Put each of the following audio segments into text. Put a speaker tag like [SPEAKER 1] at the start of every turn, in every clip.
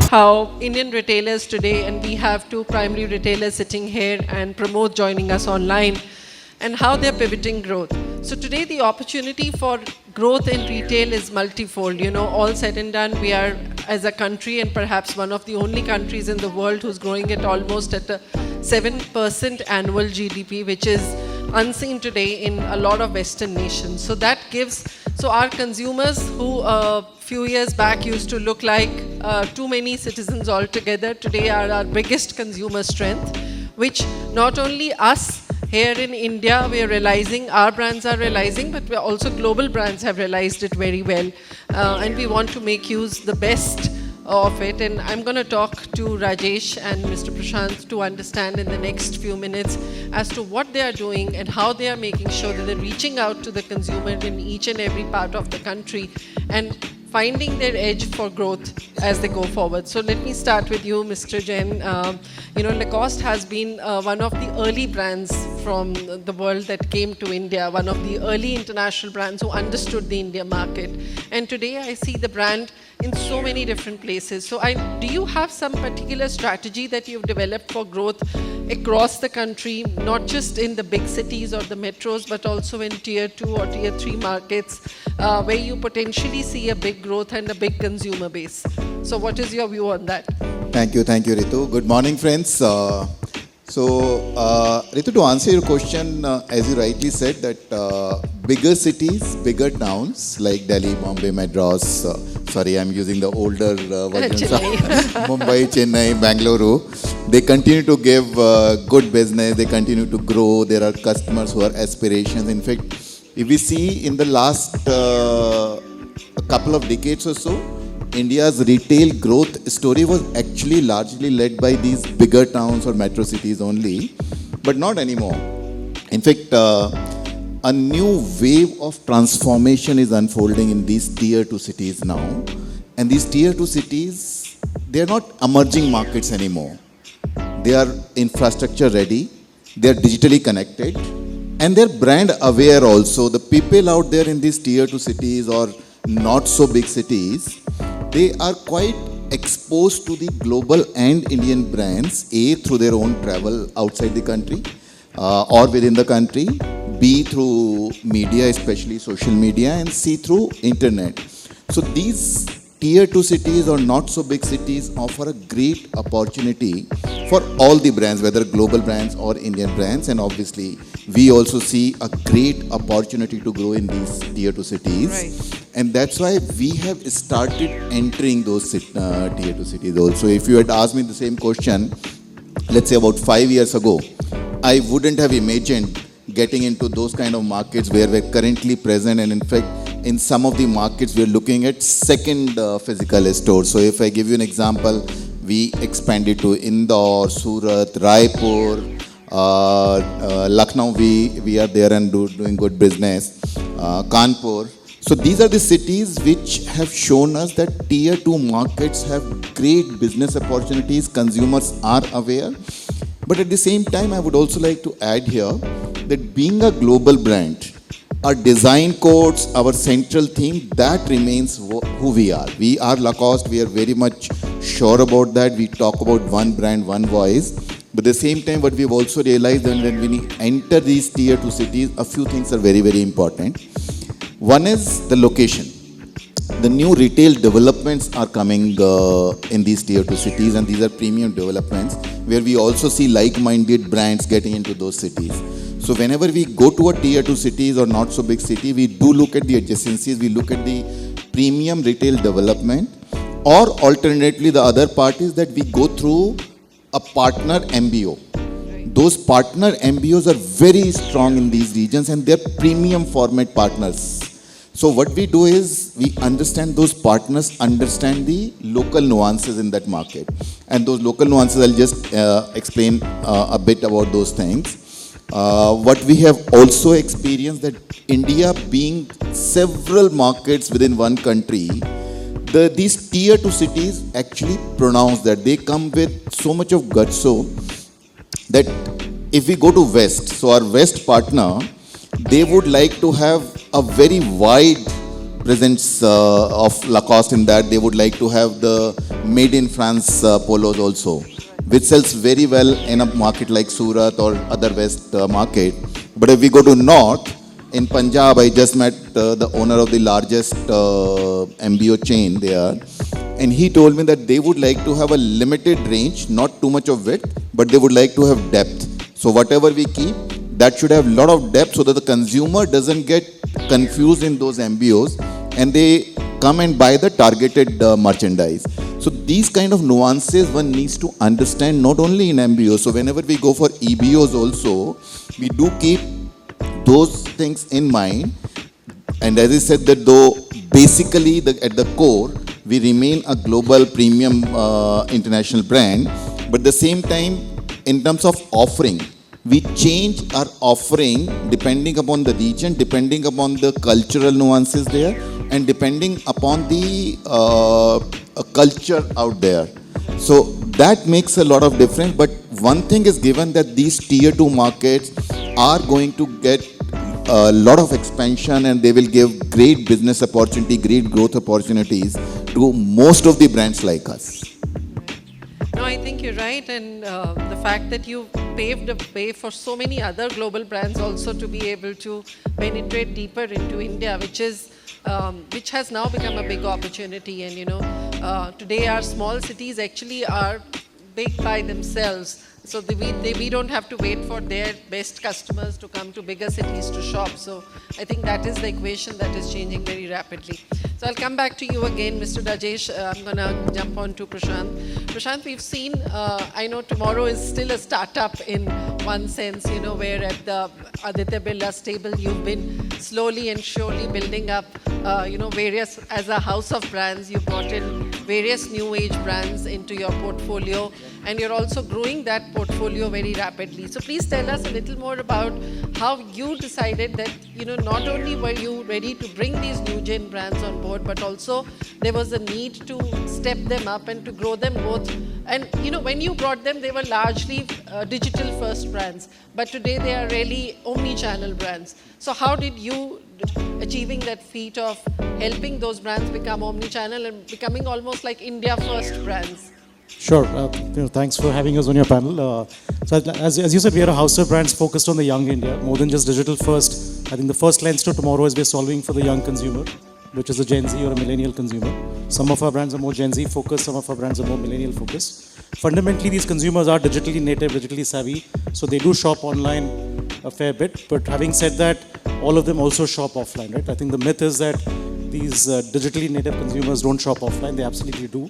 [SPEAKER 1] how Indian retailers today, and we have two primary retailers sitting here and Pramod joining us online, and how they're pivoting growth. So today the opportunity for growth in retail is multifold. You know, all said and done, we are as a country and perhaps one of the only countries in the world who's growing at almost at a 7% annual GDP, which is unseen today in a lot of Western nations. So that gives, so our consumers who a few years back used to look like too many citizens altogether, today are our biggest consumer strength, which not only us here in India, we are realizing, our brands are realizing, but we are also global brands have realized it very well. And we want to make use the best of it. And I'm going to talk to Rajesh and Mr. Prashant to understand in the next few minutes as to what they are doing and how they are making sure that they're reaching out to the consumer in each and every part of the country and finding their edge for growth as they go forward. So let me start with you, Mr. Jain. You know, Lacoste has been one of the early brands from the world that came to India, one of the early international brands who understood the India market. And today I see the brand in so many different places. So do you have some particular strategy that you've developed for growth across the country, not just in the big cities or the metros, but also in tier 2 or tier 3 markets, where you potentially see a big growth and a big consumer base? So what is your view on that?
[SPEAKER 2] Thank you, Ritu. Good morning, friends. Ritu, to answer your question, as you rightly said, that bigger cities, bigger towns like Delhi, Bombay, Madras, I'm using the older versions of Mumbai, Chennai, Bangalore. They continue to give good business, they continue to grow, there are customers who are aspirations. In fact, if we see in the last a couple of decades or so, India's retail growth story was actually largely led by these bigger towns or metro cities only, but not anymore. In fact, a new wave of transformation is unfolding in these tier 2 cities now. And these tier 2 cities, they are not emerging markets anymore. They are infrastructure ready, they are digitally connected, and they're brand aware also. The people out there in these tier 2 cities or not so big cities, they are quite exposed to the global and Indian brands, A, through their own travel outside the country or within the country, B, through media, especially social media, and C, through internet. So these tier 2 cities or not so big cities offer a great opportunity for all the brands, whether global brands or Indian brands. And obviously, we also see a great opportunity to grow in these tier 2 cities.
[SPEAKER 1] Right.
[SPEAKER 2] And that's why we have started entering those tier 2 cities also. If you had asked me the same question, let's say about 5 years ago, I wouldn't have imagined getting into those kind of markets where we're currently present. And in fact, in some of the markets, we're looking at second physical stores. So if I give you an example, we expanded to Indore, Surat, Raipur, Lucknow, we are there and doing good business, Kanpur. So these are the cities which have shown us that tier 2 markets have great business opportunities, consumers are aware. But at the same time, I would also like to add here that being a global brand, our design codes, our central theme, that remains who we are. We are Lacoste, we are very much sure about that. We talk about one brand, one voice. But at the same time, what we've also realized that when we enter these tier 2 cities, a few things are very, very important. One is the location. The new retail developments are coming in these tier 2 cities, and these are premium developments where we also see like-minded brands getting into those cities. So whenever we go to a tier 2 cities or not so big city, we do look at the adjacencies, we look at the premium retail development, or alternately the other part is that we go through a partner MBO. Those partner MBOs are very strong in these regions and they're premium format partners. So what we do is we understand those partners, understand the local nuances in that market. And those local nuances, I'll just explain a bit about those things. What we have also experienced that India being several markets within one country, these tier 2 cities actually pronounce that. They come with so much of guts so that if we go to West, so our West partner, they would like to have a very wide presence of Lacoste in that. They would like to have the made in France polos also, which sells very well in a market like Surat or other West market. But if we go to North, in Punjab, I just met the owner of the largest MBO chain there. And he told me that they would like to have a limited range, not too much of width, but they would like to have depth. So whatever we keep, that should have a lot of depth so that the consumer doesn't get confused in those MBOs and they come and buy the targeted merchandise. So these kind of nuances one needs to understand not only in MBOs. So whenever we go for EBOs also, we do keep those things in mind. And as I said that though basically at the core, we remain a global premium international brand, but at the same time, in terms of offering, we change our offering depending upon the region, depending upon the cultural nuances there, and depending upon the culture out there. So that makes a lot of difference. But one thing is given that these tier 2 markets are going to get a lot of expansion and they will give great business opportunity, great growth opportunities to most of the brands like us.
[SPEAKER 1] No, I think you're right, and the fact that you paved a way for so many other global brands also to be able to penetrate deeper into India, which has now become a big opportunity. And today our small cities actually are big by themselves. So we don't have to wait for their best customers to come to bigger cities to shop. So I think that is the equation that is changing very rapidly. So I'll come back to you again, Mr. Rajesh. I'm going to jump on to Prashant. Prashant, we've seen, I know tomorrow is still a startup in one sense, where at the Aditya Birla stable, you've been slowly and surely building up, various, as a house of brands, you brought in various new age brands into your portfolio, and you're also growing that portfolio very rapidly. So please tell us a little more about how you decided that, not only were you ready to bring these new gen brands on board, but also there was a need to step them up and to grow them both. And, when you brought them, they were largely digital first brands, but today they are really omni-channel brands. So how did you achieving that feat of helping those brands become omni-channel and becoming almost like India first brands?
[SPEAKER 3] Sure. Thanks for having us on your panel. So as you said, we are a house of brands focused on the young India, more than just digital first. I think the first lens to tomorrow is we're solving for the young consumer, which is a Gen Z or a millennial consumer. Some of our brands are more Gen Z focused, some of our brands are more millennial focused. Fundamentally, these consumers are digitally native, digitally savvy, so they do shop online a fair bit. But having said that, all of them also shop offline, right? I think the myth is that these digitally native consumers don't shop offline. They absolutely do.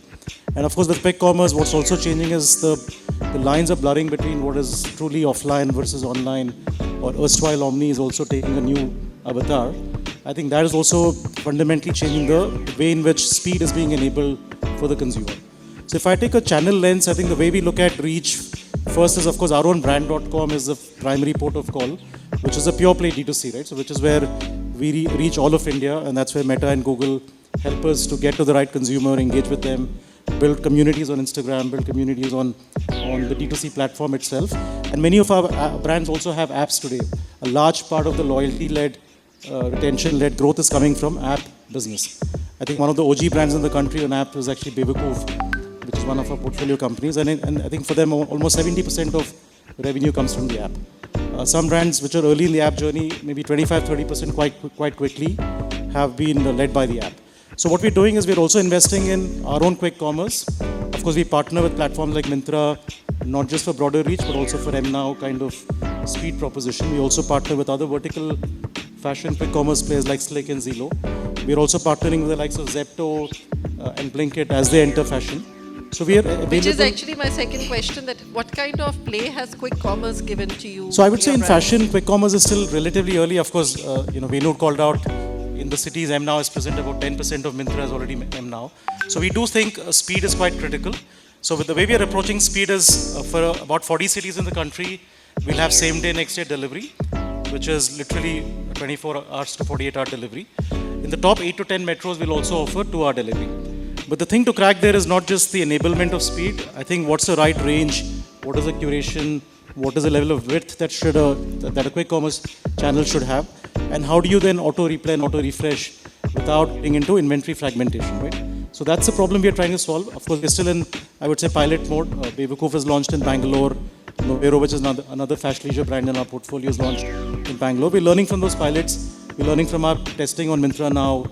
[SPEAKER 3] And of course, with quick commerce, what's also changing is the lines are blurring between what is truly offline versus online, or erstwhile omni is also taking a new avatar. I think that is also fundamentally changing the way in which speed is being enabled for the consumer. So if I take a channel lens, I think the way we look at reach first is, of course, our own brand.com is the primary port of call, which is a pure play D2C, right? So which is where we reach all of India, and that's where Meta and Google help us to get to the right consumer, engage with them, build communities on Instagram, build communities on the D2C platform itself. And many of our brands also have apps today. A large part of the loyalty-led, retention-led growth is coming from app business. I think one of the OG brands in the country on app is actually Bewakoof, which is one of our portfolio companies. And I think for them, almost 70% of revenue comes from the app. Some brands which are early in the app journey, maybe 25-30% quite quickly, have been led by the app. So what we're doing is we're also investing in our own quick commerce. Of course, we partner with platforms like Myntra, not just for broader reach, but also for MNOW kind of speed proposition. We also partner with other vertical fashion quick commerce players like Slick and Zelo. We're also partnering with the likes of Zepto and Blinkit as they enter fashion. So we are available.
[SPEAKER 1] Which is actually my second question, that what kind of play has quick commerce given to you?
[SPEAKER 3] So I would say in fashion, quick commerce is still relatively early. Of course, Venu called out in the cities, MNOW is present, about 10% of Myntra is already MNOW. So we do think speed is quite critical. So with the way we are approaching speed is for about 40 cities in the country, we'll have same day, next day delivery, which is literally 24 hours to 48-hour delivery. In the top 8 to 10 metros, we'll also offer 2-hour delivery. But the thing to crack there is not just the enablement of speed. I think what's the right range, what is the curation, what is the level of width that a quick commerce channel should have, and how do you then auto replay and auto refresh without getting into inventory fragmentation, right? So that's the problem we are trying to solve. Of course, we're still in, I would say, pilot mode. Bewakoof is launched in Bangalore. Novero, which is another fast leisure brand in our portfolio, is launched in Bangalore. We're learning from those pilots. We're learning from our testing on Myntra now,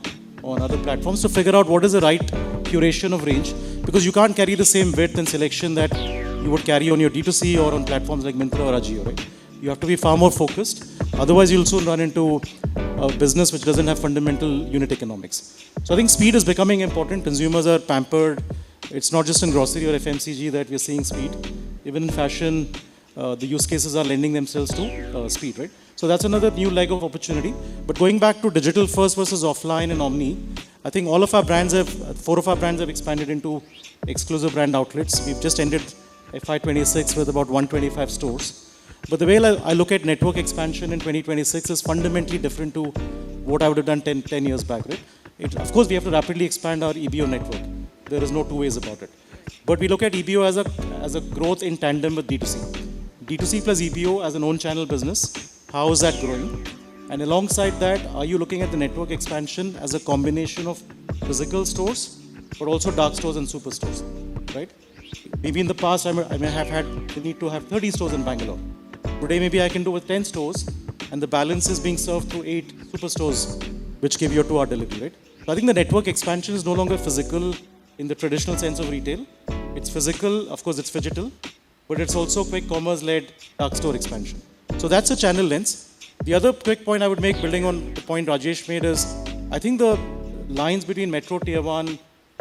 [SPEAKER 3] on other platforms, to figure out what is the right curation of range. Because you can't carry the same width and selection that you would carry on your D2C or on platforms like Myntra or Ajio, right? You have to be far more focused. Otherwise, you'll soon run into a business which doesn't have fundamental unit economics. So I think speed is becoming important. Consumers are pampered. It's not just in grocery or FMCG that we're seeing speed. Even in fashion, the use cases are lending themselves to speed, right? So that's another new leg of opportunity. But going back to digital first versus offline and omni, I think all of our brands have, 4 of our brands have expanded into exclusive brand outlets. We've just ended FY26 with about 125 stores. But the way I look at network expansion in 2026 is fundamentally different to what I would have done 10 years back, right? Of course, we have to rapidly expand our EBO network. There is no two ways about it. But we look at EBO as a growth in tandem with D2C. D2C plus EBO as an own channel business, how is that growing? And alongside that, are you looking at the network expansion as a combination of physical stores, but also dark stores and superstores, right? Maybe in the past, I may have had the need to have 30 stores in Bangalore. Today, maybe I can do with 10 stores, and the balance is being served through 8 superstores, which give you a 2-hour delivery, right? So I think the network expansion is no longer physical in the traditional sense of retail. It's physical, of course, it's phygital, but it's also quick commerce-led dark store expansion. So that's a channel lens. The other quick point I would make, building on the point Rajesh made, is I think the lines between Metro Tier 1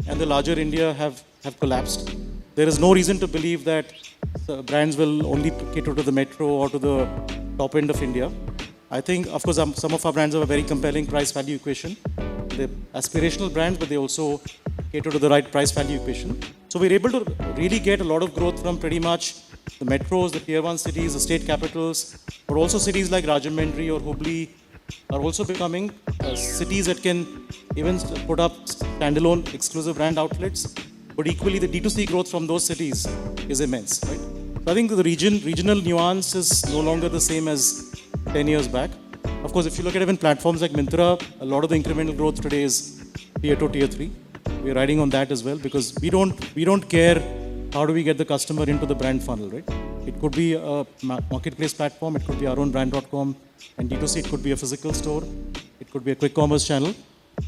[SPEAKER 3] and the larger India have collapsed. There is no reason to believe that brands will only cater to the metro or to the top end of India. I think, of course, some of our brands have a very compelling price-value equation. They're aspirational brands, but they also cater to the right price-value equation. So we're able to really get a lot of growth from pretty much the metros, the tier 1 cities, the state capitals, but also cities like Rajahmundry or Hubli are also becoming cities that can even put up standalone exclusive brand outlets. But equally, the D2C growth from those cities is immense, right? So I think the regional nuance is no longer the same as 10 years back. Of course, if you look at even platforms like Myntra, a lot of the incremental growth today is tier 2, tier 3. We're riding on that as well because we don't care how do we get the customer into the brand funnel, right? It could be a marketplace platform, it could be our own brand.com, and D2C, it could be a physical store, it could be a quick commerce channel.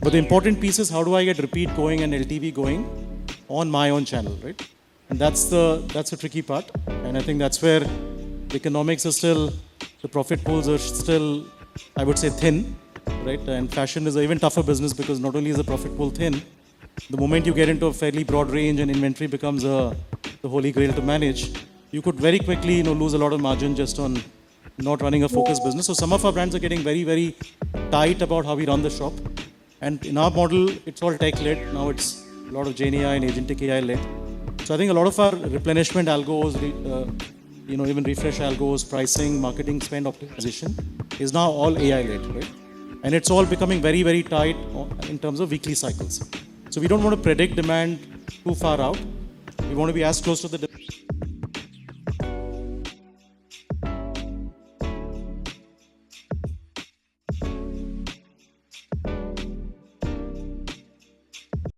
[SPEAKER 3] But the important piece is how do I get repeat going and LTV going on my own channel, right? And that's the tricky part. And I think that's where the economics are still, the profit pools are still, I would say, thin, right? And fashion is an even tougher business because not only is the profit pool thin, the moment you get into a fairly broad range and inventory becomes the holy grail to manage, you could very quickly lose a lot of margin just on not running a focused business. So some of our brands are getting very, very tight about how we run the shop. And in our model, it's all tech-led. Now it's a lot of GenAI and agentic AI-led. So I think a lot of our replenishment algos, even refresh algos, pricing, marketing spend optimization is now all AI-led, right? And it's all becoming very, very tight in terms of weekly cycles. So we don't want to predict demand too far out. We want to be as close to the demand